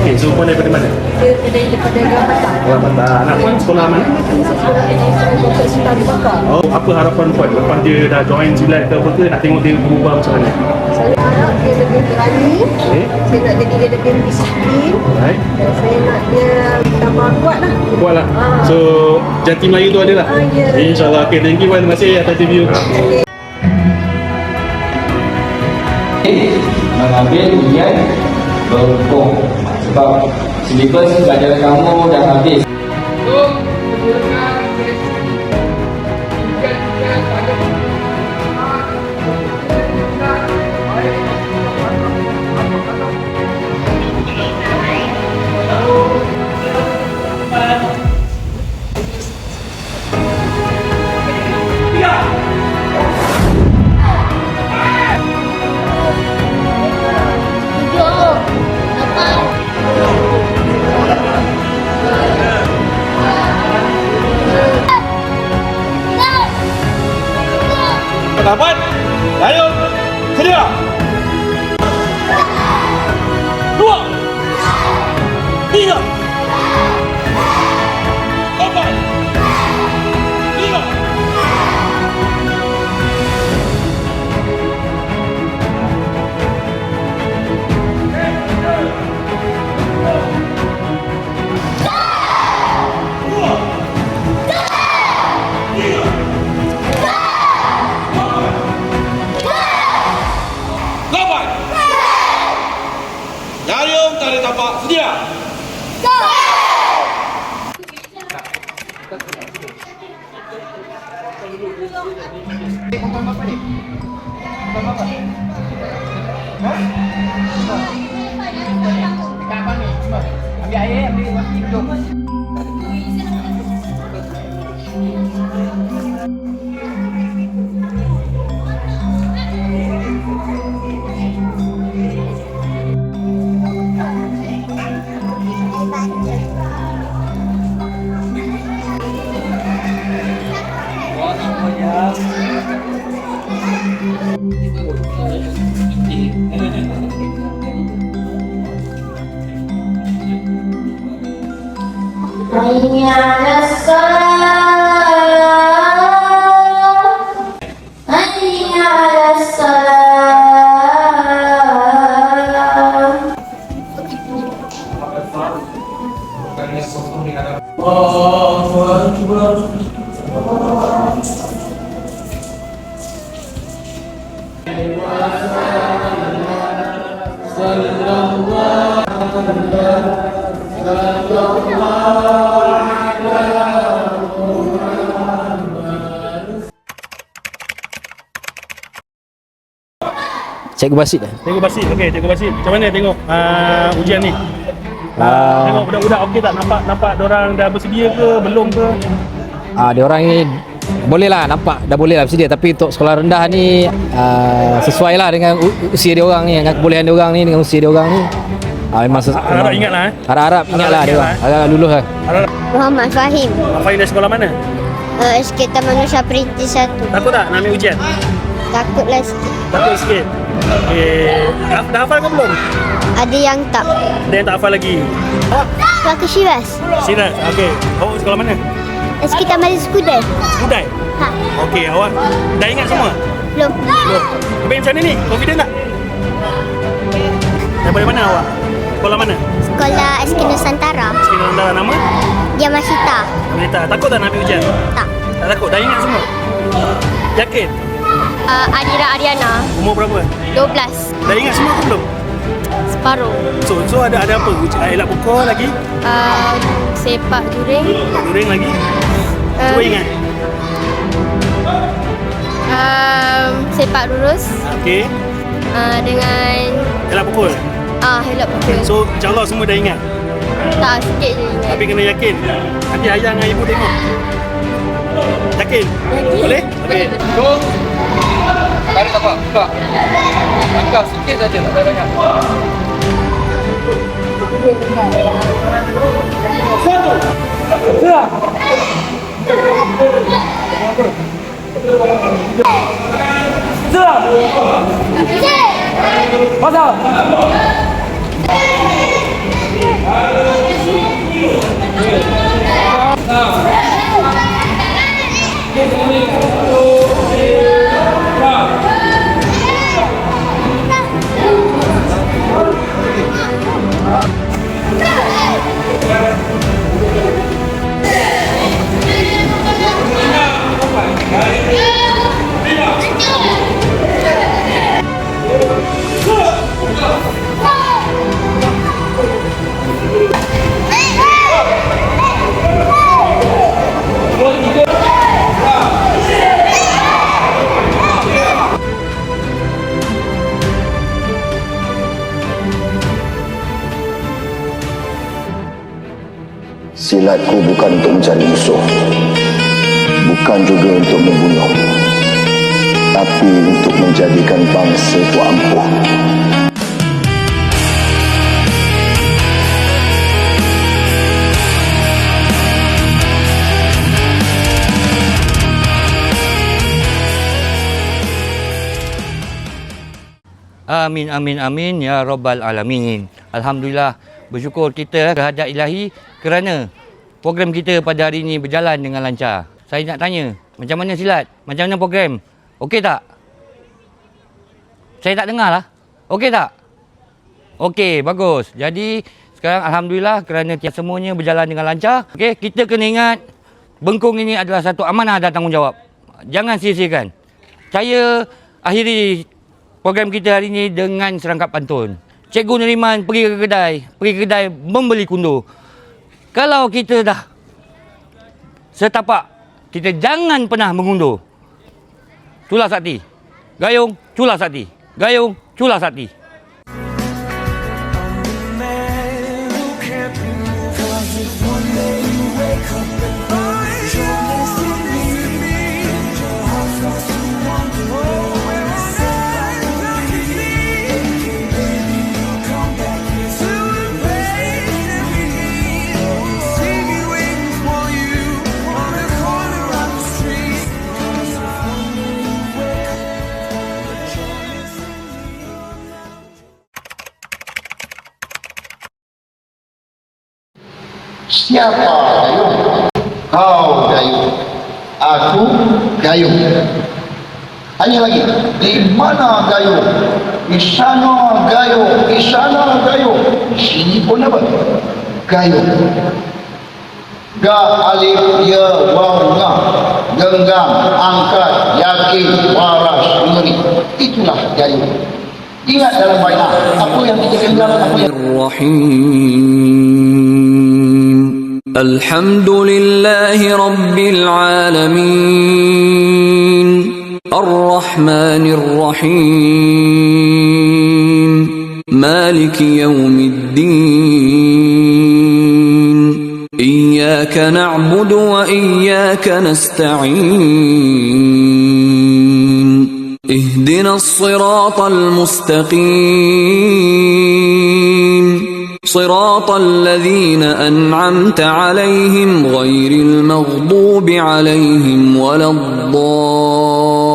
Okey, so kau daripada mana? Daripada Gambatan. Gambatan. Anak puan sekolah mana? Sekolah Dr. Sultan Bakar. Oh, apa harapan puan lepas dia dah join silat ke apa ke, nak tengok dia berubah macam mana? Saya harap dia lebih berani. Okey. Saya nak jadi dia lebih disiplin. Alright. Dan saya nak dia tambah kuat lah. Buat lah. So, janti Melayu tu ada lah. Ya. InsyaAllah. Okay, thank you puan. Terima kasih atas review. Mengambil ujian berhukum sebab silibus pelajaran kamu dah habis. Dapat? Ayo, sedia. 2 3 4 Dayung tarik tapak sedia. Ambil air, ambil mati hidup. Hayya 'alas shalah, hayya 'alas shalah. Allahu Akbar. Cikgu Basit dah. Cikgu Basit. Okey, Cikgu Basit. Macam mana tengok ujian ni? Tengok budak-budak okey tak? Nampak diorang dah bersedia ke? Belum ke? Dia orang ni boleh lah, nampak dah boleh lah bersedia, tapi untuk sekolah rendah ni sesuai lah dengan usia dia orang ni, dengan kebolehan dia orang ni, dengan usia dia orang ni. Memang Harap ingat lah. Harap ingat lah dia orang. Harap lulus lah. Muhammad Fahim, Afain dari sekolah mana? SK Taman Nusa Perintis 1. Takut tak nak ambil ujian? Takutlah sikit. Takut sikit. Okey. Dah hafal ke belum? Ada yang tak. Ada yang tak hafal lagi. Awak? Kelakar Syiras. Sirat. Okey. Awak sekolah mana? SK Taman Skudai. Budai. Ha, Okey, awak dah ingat semua? belum. Belum. Habis macam mana ni? Confident tak? Daripada mana awak? Sekolah mana? Sekolah SK Nusantara. Sekolah antara nama? Yamasita. Amerita. Takut tak nak ambil ujian? Tak. Tak takut? Dah ingat semua? Yakin? Adira Ariana. Umur berapa? 12. Dah ingat semua ke belum? Separuh. So ada apa? Elak pukul lagi? Sepak juring. During lagi? Cuba ingat. Sepak lurus. Okey. Dengan Elak pukul. helak pukul. So insyaAllah semua dah ingat. Tak, sikit je ingat. Tapi kena yakin. Nanti ayah dengan ibu tengok. Yakin? Boleh? Okey. Go. Tarik tapak, buka. Angkat sikit saja, tak payah banyak. Pasal. Silatku bukan untuk mencari musuh, bukan juga untuk membunuh, tapi untuk menjadikan bangsa itu ampuh. Amin, amin, amin, ya Rabbal Alamin. Alhamdulillah, bersyukur kita kehadrat ilahi kerana program kita pada hari ini berjalan dengan lancar. Saya nak tanya, macam mana silat? Macam mana program? Okey tak? Saya tak dengar lah. Okey tak? Okey, bagus. Jadi, sekarang Alhamdulillah kerana semuanya berjalan dengan lancar. Okey, kita kena ingat, Bengkung ini adalah satu amanah dan tanggungjawab. Jangan sia-siakan. Saya akhiri program kita hari ini dengan serangkap pantun. Cikgu Neriman pergi ke kedai membeli kundur. Kalau kita dah setapak, kita jangan pernah mengundur. Culah sakti. Gayung, culah sakti. Gayung, culah sakti. Siapa Gayung? Kau Gayung. Aku Gayung. Tanya lagi, di mana Gayung? Di sana Gayung. Di sana Gayung. Di sini pun apa? Gayung. Ga, alif, ya, waw, ngah. Genggam, angkat, yakin, waras, ngeri. Itulah Gayung. Ingat dalam baiat, apa yang kita genggam, apa yang الحمد لله رب العالمين الرحمن الرحيم مالك يوم الدين إياك نعبد وإياك نستعين اهدنا الصراط المستقيم صراط الذين أنعمت عليهم غير المغضوب عليهم ولا الضالين